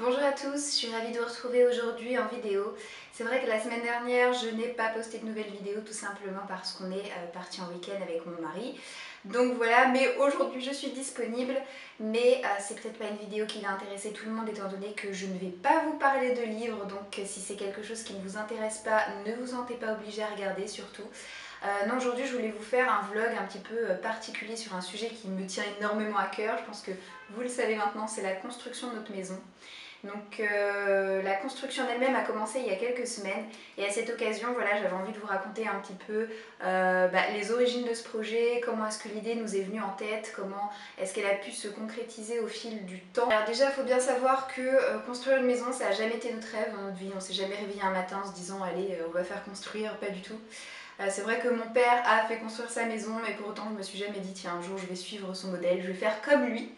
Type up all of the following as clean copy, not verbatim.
Bonjour à tous, je suis ravie de vous retrouver aujourd'hui en vidéo. C'est vrai que la semaine dernière, je n'ai pas posté de nouvelles vidéos tout simplement parce qu'on est parti en week-end avec mon mari. Donc voilà, mais aujourd'hui je suis disponible, mais c'est peut-être pas une vidéo qui va intéresser tout le monde étant donné que je ne vais pas vous parler de livres, donc si c'est quelque chose qui ne vous intéresse pas, ne vous sentez pas obligé à regarder surtout. Non, aujourd'hui je voulais vous faire un vlog un petit peu particulier sur un sujet qui me tient énormément à cœur. Je pense que vous le savez maintenant, c'est la construction de notre maison. Donc la construction elle-même a commencé il y a quelques semaines et à cette occasion voilà, j'avais envie de vous raconter un petit peu les origines de ce projet, comment est-ce que l'idée nous est venue en tête, comment est-ce qu'elle a pu se concrétiser au fil du temps. Alors déjà il faut bien savoir que construire une maison ça n'a jamais été notre rêve dans notre vie, on s'est jamais réveillé un matin en se disant allez on va faire construire, pas du tout. C'est vrai que mon père a fait construire sa maison mais pour autant je me suis jamais dit tiens un jour je vais suivre son modèle, je vais faire comme lui.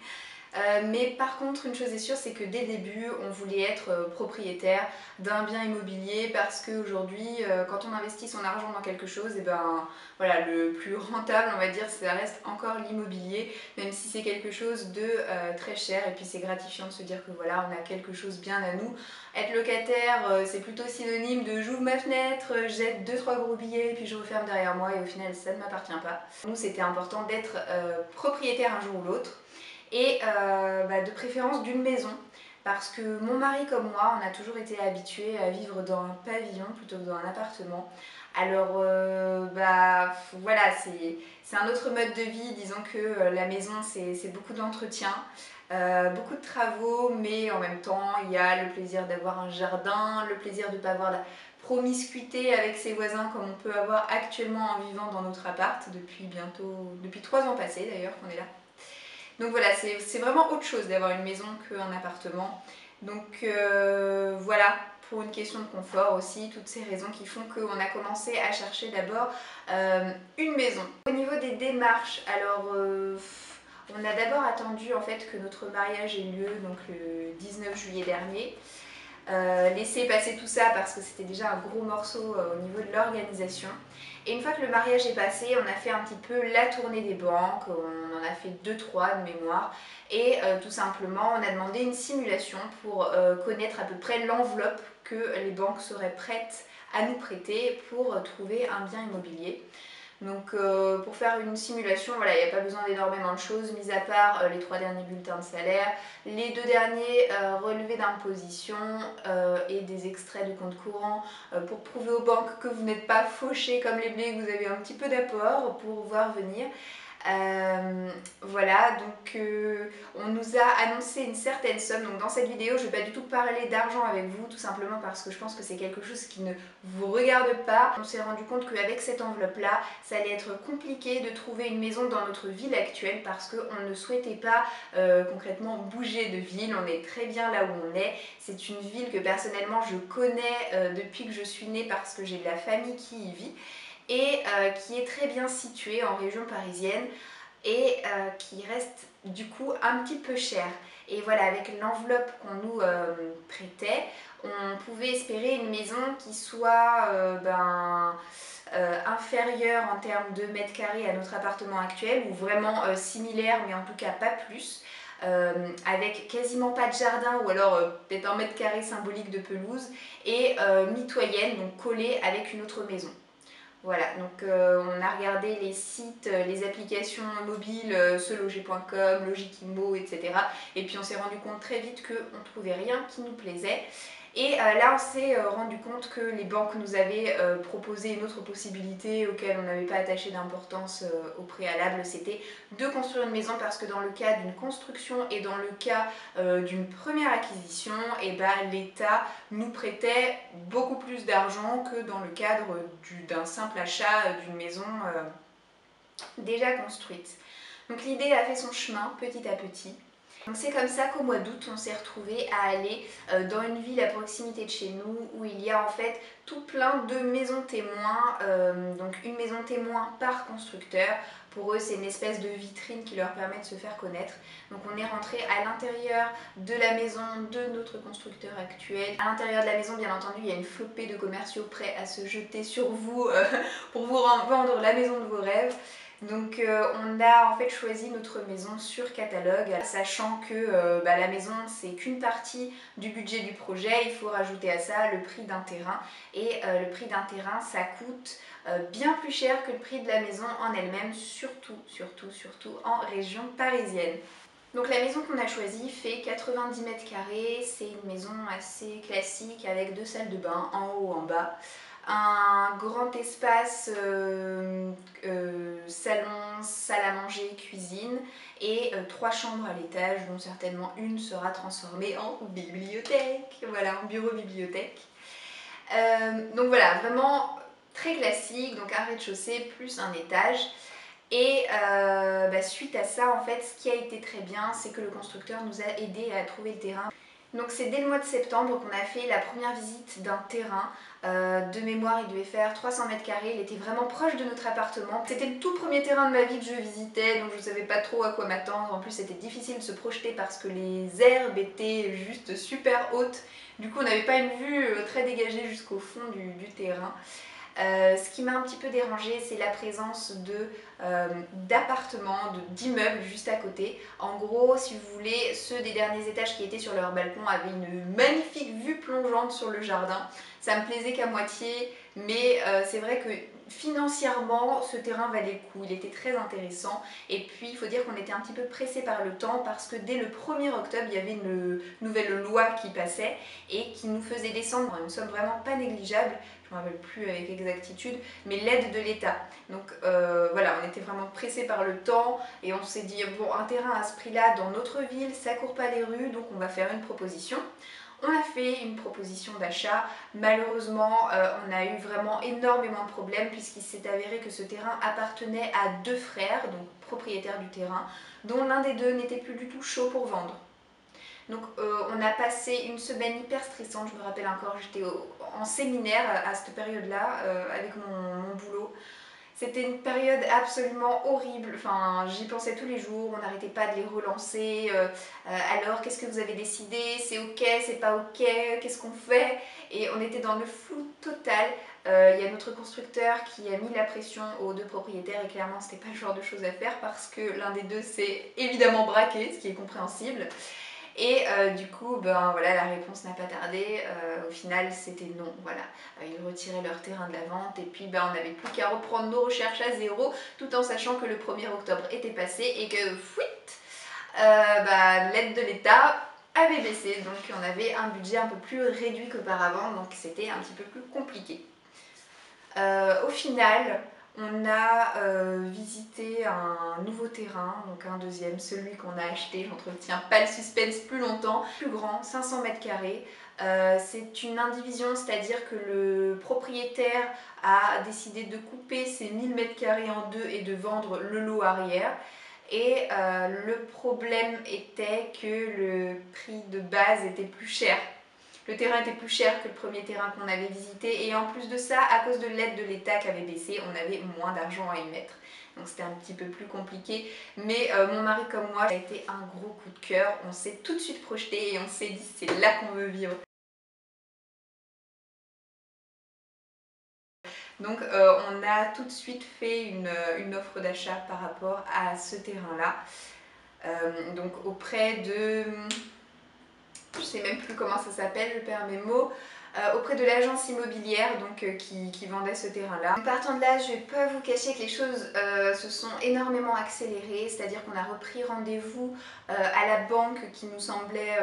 Mais par contre une chose est sûre, c'est que dès le début on voulait être propriétaire d'un bien immobilier parce qu'aujourd'hui quand on investit son argent dans quelque chose, et ben voilà, le plus rentable on va dire ça reste encore l'immobilier, même si c'est quelque chose de très cher, et puis c'est gratifiant de se dire que voilà on a quelque chose bien à nous. Être locataire c'est plutôt synonyme de j'ouvre ma fenêtre, jette 2-3 gros billets et puis je referme derrière moi et au final ça ne m'appartient pas. Nous c'était important d'être propriétaire un jour ou l'autre et de préférence d'une maison parce que mon mari comme moi on a toujours été habitués à vivre dans un pavillon plutôt que dans un appartement. Alors voilà, c'est un autre mode de vie, disons que la maison c'est beaucoup d'entretien, beaucoup de travaux, mais en même temps il y a le plaisir d'avoir un jardin, le plaisir de ne pas avoir la promiscuité avec ses voisins comme on peut avoir actuellement en vivant dans notre appart depuis 3 ans passés d'ailleurs qu'on est là. Donc voilà, c'est vraiment autre chose d'avoir une maison qu'un appartement. Donc voilà, pour une question de confort aussi, toutes ces raisons qui font qu'on a commencé à chercher d'abord une maison. Au niveau des démarches, alors on a d'abord attendu en fait que notre mariage ait lieu donc le 19 juillet dernier. Laisser passer tout ça parce que c'était déjà un gros morceau au niveau de l'organisation. Et une fois que le mariage est passé, on a fait un petit peu la tournée des banques, on en a fait 2-3 de mémoire, et tout simplement on a demandé une simulation pour connaître à peu près l'enveloppe que les banques seraient prêtes à nous prêter pour trouver un bien immobilier. Donc pour faire une simulation, voilà, il n'y a pas besoin d'énormément de choses, mis à part les 3 derniers bulletins de salaire, les 2 derniers relevés d'imposition et des extraits de compte courant pour prouver aux banques que vous n'êtes pas fauchés comme les blés, que vous avez un petit peu d'apport pour voir venir. Voilà, donc on nous a annoncé une certaine somme. Donc dans cette vidéo je ne vais pas du tout parler d'argent avec vous, tout simplement parce que je pense que c'est quelque chose qui ne vous regarde pas. On s'est rendu compte qu'avec cette enveloppe là ça allait être compliqué de trouver une maison dans notre ville actuelle parce qu'on ne souhaitait pas concrètement bouger de ville. On est très bien là où on est, c'est une ville que personnellement je connais depuis que je suis née parce que j'ai de la famille qui y vit et qui est très bien située en région parisienne et qui reste du coup un petit peu chère. Et voilà, avec l'enveloppe qu'on nous prêtait, on pouvait espérer une maison qui soit inférieure en termes de mètres carrés à notre appartement actuel, ou vraiment similaire mais en tout cas pas plus. Avec quasiment pas de jardin ou alors peut-être un mètre carré symbolique de pelouse et mitoyenne, donc collée avec une autre maison. Voilà, donc on a regardé les sites, les applications mobiles, seloger.com, Logikimo, etc. Et puis on s'est rendu compte très vite qu'on ne trouvait rien qui nous plaisait. Et là on s'est rendu compte que les banques nous avaient proposé une autre possibilité auquel on n'avait pas attaché d'importance au préalable, c'était de construire une maison, parce que dans le cas d'une construction et dans le cas d'une première acquisition, et l'État nous prêtait beaucoup plus d'argent que dans le cadre d'un simple achat d'une maison déjà construite. Donc l'idée a fait son chemin petit à petit. Donc c'est comme ça qu'au mois d'août on s'est retrouvé à aller dans une ville à proximité de chez nous où il y a en fait tout plein de maisons témoins, donc une maison témoin par constructeur. Pour eux c'est une espèce de vitrine qui leur permet de se faire connaître. Donc on est rentré à l'intérieur de la maison de notre constructeur actuel. À l'intérieur de la maison bien entendu il y a une flopée de commerciaux prêts à se jeter sur vous pour vous vendre la maison de vos rêves. Donc on a en fait choisi notre maison sur catalogue, sachant que la maison c'est qu'une partie du budget du projet, il faut rajouter à ça le prix d'un terrain. Et le prix d'un terrain ça coûte bien plus cher que le prix de la maison en elle-même, surtout en région parisienne. Donc la maison qu'on a choisie fait 90 mètres carrés, c'est une maison assez classique avec 2 salles de bain en haut en bas. Un grand espace salon, salle à manger, cuisine et 3 chambres à l'étage dont certainement une sera transformée en bibliothèque, voilà, en bureau-bibliothèque. Donc voilà, vraiment très classique, donc un rez-de-chaussée plus un étage. Et suite à ça, en fait, ce qui a été très bien, c'est que le constructeur nous a aidé à trouver le terrain. Donc c'est dès le mois de septembre qu'on a fait la première visite d'un terrain. De mémoire, il devait faire 300 mètres carrés, il était vraiment proche de notre appartement. C'était le tout premier terrain de ma vie que je visitais, donc je ne savais pas trop à quoi m'attendre. En plus, c'était difficile de se projeter parce que les herbes étaient juste super hautes. Du coup, on n'avait pas une vue très dégagée jusqu'au fond du terrain. Ce qui m'a un petit peu dérangée, c'est la présence d'appartements, d'immeubles juste à côté. En gros, si vous voulez, ceux des derniers étages qui étaient sur leur balcon avaient une magnifique vue plongeante sur le jardin. Ça me plaisait qu'à moitié, mais c'est vrai que financièrement, ce terrain valait le coup, il était très intéressant. Et puis, il faut dire qu'on était un petit peu pressé par le temps parce que dès le 1er octobre, il y avait une nouvelle loi qui passait et qui nous faisait descendre une somme vraiment pas négligeable. Je ne me rappelle plus avec exactitude, mais l'aide de l'État. Donc voilà, on était vraiment pressé par le temps et on s'est dit, bon, un terrain à ce prix-là dans notre ville, ça court pas les rues, donc on va faire une proposition. On a fait une proposition d'achat. Malheureusement, on a eu vraiment énormément de problèmes puisqu'il s'est avéré que ce terrain appartenait à 2 frères, donc propriétaires du terrain, dont l'un des deux n'était plus du tout chaud pour vendre. Donc on a passé une semaine hyper stressante, je me rappelle encore, j'étais en séminaire à cette période-là avec mon boulot. C'était une période absolument horrible, enfin j'y pensais tous les jours, on n'arrêtait pas de les relancer. Alors qu'est-ce que vous avez décidé? C'est ok, c'est pas ok, qu'est-ce qu'on fait? Et on était dans le flou total. Il y a notre constructeur qui a mis la pression aux 2 propriétaires et clairement c'était pas le genre de choses à faire parce que l'un des deux s'est évidemment braqué, ce qui est compréhensible. Et du coup, ben voilà, la réponse n'a pas tardé. Au final, c'était non. Voilà, ils retiraient leur terrain de la vente et puis ben, on n'avait plus qu'à reprendre nos recherches à zéro, tout en sachant que le 1er octobre était passé et que l'aide de l'État avait baissé. Donc on avait un budget un peu plus réduit qu'auparavant, donc c'était un petit peu plus compliqué. Au final, on a visité un nouveau terrain, donc un deuxième, celui qu'on a acheté, j'entretiens pas le suspense plus longtemps, plus grand, 500 mètres carrés. C'est une indivision, c'est-à-dire que le propriétaire a décidé de couper ses 1000 mètres carrés en deux et de vendre le lot arrière. Et le problème était que le prix de base était plus cher. Le terrain était plus cher que le premier terrain qu'on avait visité et en plus de ça, à cause de l'aide de l'État qui avait baissé, on avait moins d'argent à y mettre. Donc c'était un petit peu plus compliqué. Mais mon mari comme moi, ça a été un gros coup de cœur. On s'est tout de suite projeté et on s'est dit c'est là qu'on veut vivre. Donc on a tout de suite fait une offre d'achat par rapport à ce terrain-là. Donc auprès de... je sais même plus comment ça s'appelle, je perds mes mots, auprès de l'agence immobilière donc, qui vendait ce terrain-là. Partant de là, je ne vais pas vous cacher que les choses se sont énormément accélérées, c'est-à-dire qu'on a repris rendez-vous à la banque qui nous semblait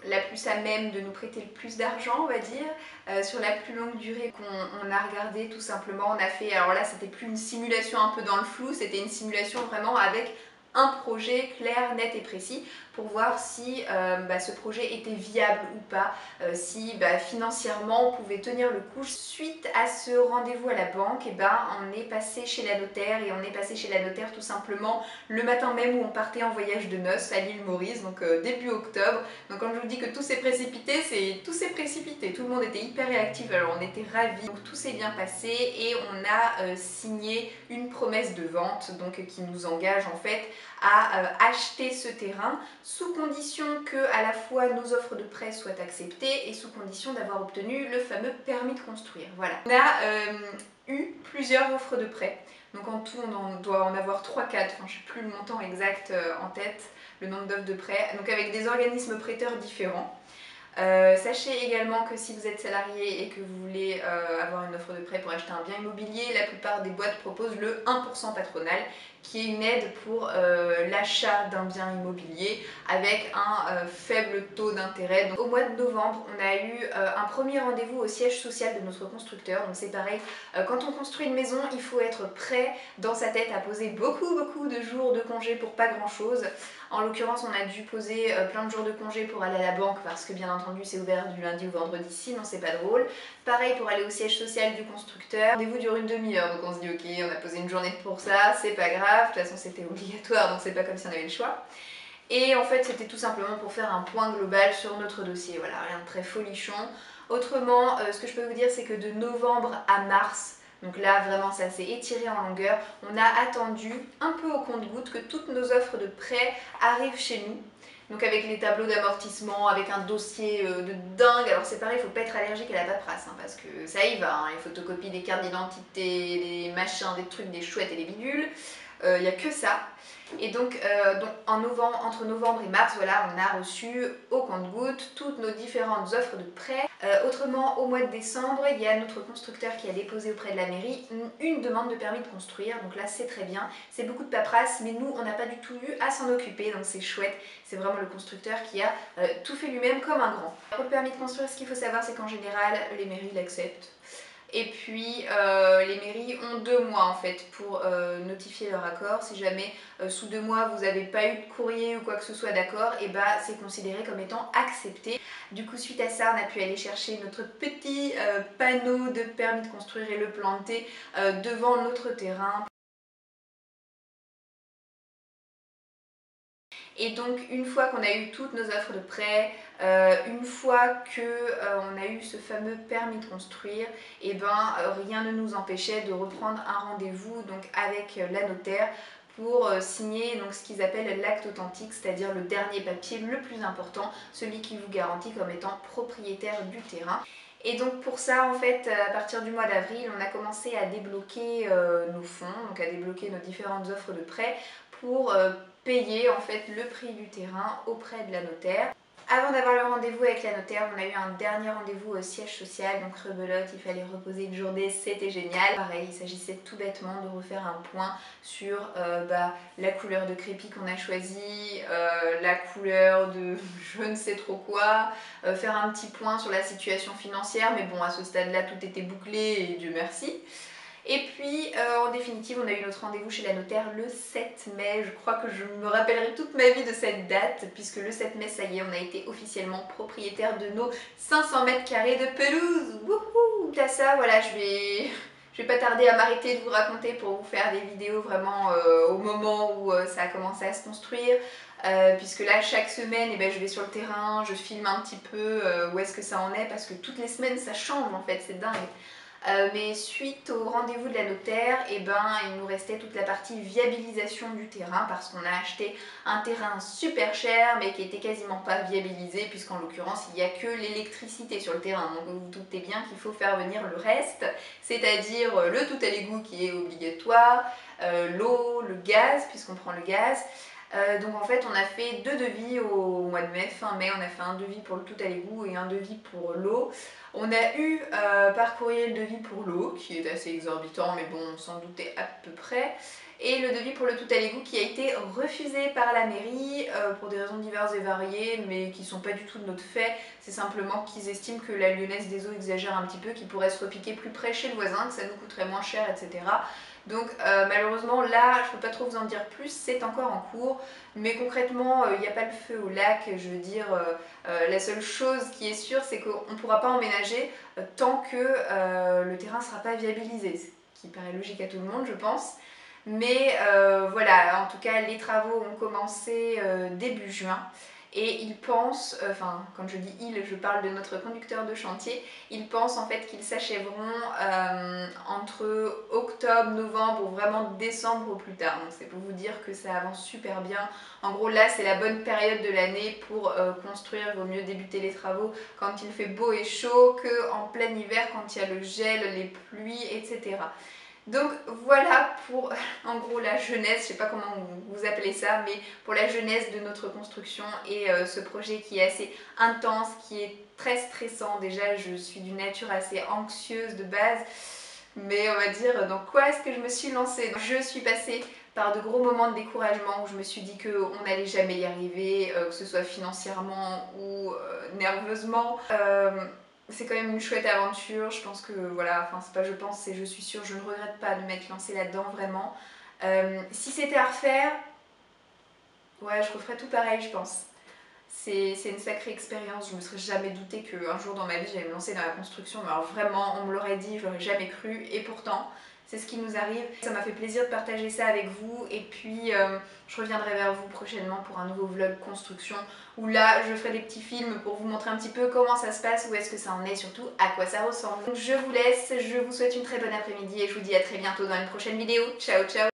la plus à même de nous prêter le plus d'argent, on va dire, sur la plus longue durée qu'on a regardé tout simplement. On a fait, alors là c'était plus une simulation un peu dans le flou, c'était une simulation vraiment avec un projet clair, net et précis pour voir si ce projet était viable ou pas, si financièrement on pouvait tenir le coup. Suite à ce rendez-vous à la banque, on est passé chez la notaire et on est passé chez la notaire tout simplement le matin même où on partait en voyage de noces à l'île Maurice, donc début octobre. Donc quand je vous dis que tout s'est précipité, c'est tout s'est précipité, tout le monde était hyper réactif, alors on était ravis. Donc tout s'est bien passé et on a signé une promesse de vente donc qui nous engage en fait à acheter ce terrain sous condition que à la fois nos offres de prêt soient acceptées et sous condition d'avoir obtenu le fameux permis de construire. Voilà. On a eu plusieurs offres de prêt. Donc en tout, on doit en avoir 3-4, enfin, je ne sais plus le montant exact en tête, le nombre d'offres de prêt, donc avec des organismes prêteurs différents. Sachez également que si vous êtes salarié et que vous voulez avoir une offre de prêt pour acheter un bien immobilier, la plupart des boîtes proposent le 1% patronal, qui est une aide pour l'achat d'un bien immobilier avec un faible taux d'intérêt. Au mois de novembre, on a eu un premier rendez-vous au siège social de notre constructeur. Donc c'est pareil, quand on construit une maison, il faut être prêt dans sa tête à poser beaucoup de jours de congé pour pas grand chose. En l'occurrence, on a dû poser plein de jours de congé pour aller à la banque parce que bien entendu c'est ouvert du lundi au vendredi, sinon c'est pas drôle. Pareil pour aller au siège social du constructeur. Le rendez-vous dure une demi-heure, donc on se dit ok, on a posé une journée pour ça, c'est pas grave, de toute façon c'était obligatoire donc c'est pas comme si on avait le choix. Et en fait c'était tout simplement pour faire un point global sur notre dossier, voilà, rien de très folichon. Autrement, ce que je peux vous dire c'est que de novembre à mars, donc là vraiment ça s'est étiré en longueur, on a attendu un peu au compte-gouttes que toutes nos offres de prêt arrivent chez nous. Donc avec les tableaux d'amortissement, avec un dossier de dingue. Alors c'est pareil, il ne faut pas être allergique à la paperasse, hein, parce que ça y va, hein, les photocopies des cartes d'identité, des machins, des trucs, des chouettes et des bidules, il n'y a que ça. Et donc, entre novembre et mars, voilà, on a reçu au compte-gouttes toutes nos différentes offres de prêt. Autrement, au mois de décembre, il y a notre constructeur qui a déposé auprès de la mairie une demande de permis de construire. Donc là, c'est très bien. C'est beaucoup de paperasse, mais nous, on n'a pas du tout eu à s'en occuper. Donc c'est chouette. C'est vraiment le constructeur qui a tout fait lui-même comme un grand. Pour le permis de construire, ce qu'il faut savoir, c'est qu'en général, les mairies l'acceptent. Et puis les mairies ont 2 mois en fait pour notifier leur accord. Si jamais sous 2 mois vous n'avez pas eu de courrier ou quoi que ce soit d'accord, et bah c'est considéré comme étant accepté. Du coup suite à ça on a pu aller chercher notre petit panneau de permis de construire et le planter devant notre terrain. Et donc une fois qu'on a eu toutes nos offres de prêt, une fois qu'on a eu ce fameux permis de construire, et ben rien ne nous empêchait de reprendre un rendez-vous donc avec la notaire pour signer donc ce qu'ils appellent l'acte authentique, c'est-à-dire le dernier papier le plus important, celui qui vous garantit comme étant propriétaire du terrain. Et donc pour ça, en fait, à partir du mois d'avril, on a commencé à débloquer nos fonds, donc à débloquer nos différentes offres de prêt pour payer en fait le prix du terrain auprès de la notaire. Avant d'avoir le rendez-vous avec la notaire, on a eu un dernier rendez-vous au siège social, donc rebelote, il fallait reposer une journée, c'était génial. Pareil, il s'agissait tout bêtement de refaire un point sur la couleur de crépi qu'on a choisi, la couleur de je ne sais trop quoi, faire un petit point sur la situation financière, mais bon à ce stade-là tout était bouclé et Dieu merci. Et puis en définitive on a eu notre rendez-vous chez la notaire le 7 mai, je crois que je me rappellerai toute ma vie de cette date puisque le 7 mai ça y est on a été officiellement propriétaire de nos 500 mètres carrés de pelouse. Wouhou! À ça voilà je vais pas tarder à m'arrêter de vous raconter pour vous faire des vidéos vraiment au moment où ça a commencé à se construire. Puisque là chaque semaine eh ben, je vais sur le terrain, je filme un petit peu où est-ce que ça en est parce que toutes les semaines ça change en fait, c'est dingue. Mais suite au rendez-vous de la notaire, eh ben, il nous restait toute la partie viabilisation du terrain parce qu'on a acheté un terrain super cher mais qui était quasiment pas viabilisé puisqu'en l'occurrence il n'y a que l'électricité sur le terrain. Donc vous vous doutez bien qu'il faut faire venir le reste, c'est-à-dire le tout à l'égout qui est obligatoire, l'eau, le gaz puisqu'on prend le gaz. Donc en fait on a fait 2 devis au mois de mai, fin mai, on a fait un devis pour le tout à l'égout et un devis pour l'eau. On a eu par courrier le devis pour l'eau qui est assez exorbitant mais bon on s'en doutait à peu près. Et le devis pour le tout à l'égout qui a été refusé par la mairie pour des raisons diverses et variées mais qui ne sont pas du tout de notre fait. C'est simplement qu'ils estiment que la Lyonnaise des Eaux exagère un petit peu, qu'il pourrait se repiquer plus près chez le voisin, que ça nous coûterait moins cher, etc. Donc malheureusement là je ne peux pas trop vous en dire plus, c'est encore en cours, mais concrètement il n'y a pas le feu au lac, je veux dire la seule chose qui est sûre c'est qu'on ne pourra pas emménager tant que le terrain ne sera pas viabilisé, ce qui paraît logique à tout le monde je pense. Mais voilà, en tout cas les travaux ont commencé début juin. et il pense, enfin quand je dis il, je parle de notre conducteur de chantier, il pense en fait qu'ils s'achèveront entre octobre, novembre ou vraiment décembre au plus tard. Donc c'est pour vous dire que ça avance super bien. En gros là c'est la bonne période de l'année pour construire. Il vaut mieux débuter les travaux quand il fait beau et chaud qu'en plein hiver quand il y a le gel, les pluies, etc. Donc voilà pour en gros la jeunesse, je sais pas comment vous appelez ça, mais pour la jeunesse de notre construction et ce projet qui est assez intense, qui est très stressant. Déjà je suis d'une nature assez anxieuse de base, mais on va dire dans quoi est-ce que je me suis lancée. Donc, je suis passée par de gros moments de découragement où je me suis dit qu'on n'allait jamais y arriver, que ce soit financièrement ou nerveusement. C'est quand même une chouette aventure, je pense que voilà, enfin c'est pas je pense, c'est je suis sûre, je ne regrette pas de m'être lancée là-dedans vraiment. Si c'était à refaire, ouais je referais tout pareil je pense. C'est une sacrée expérience, je me serais jamais douté qu'un jour dans ma vie j'allais me lancer dans la construction, mais alors vraiment on me l'aurait dit, je l'aurais jamais cru, et pourtant c'est ce qui nous arrive. Ça m'a fait plaisir de partager ça avec vous, et puis je reviendrai vers vous prochainement pour un nouveau vlog construction, où là je ferai des petits films pour vous montrer un petit peu comment ça se passe, où est-ce que ça en est, surtout à quoi ça ressemble. Donc je vous laisse, je vous souhaite une très bonne après-midi et je vous dis à très bientôt dans une prochaine vidéo. Ciao ciao.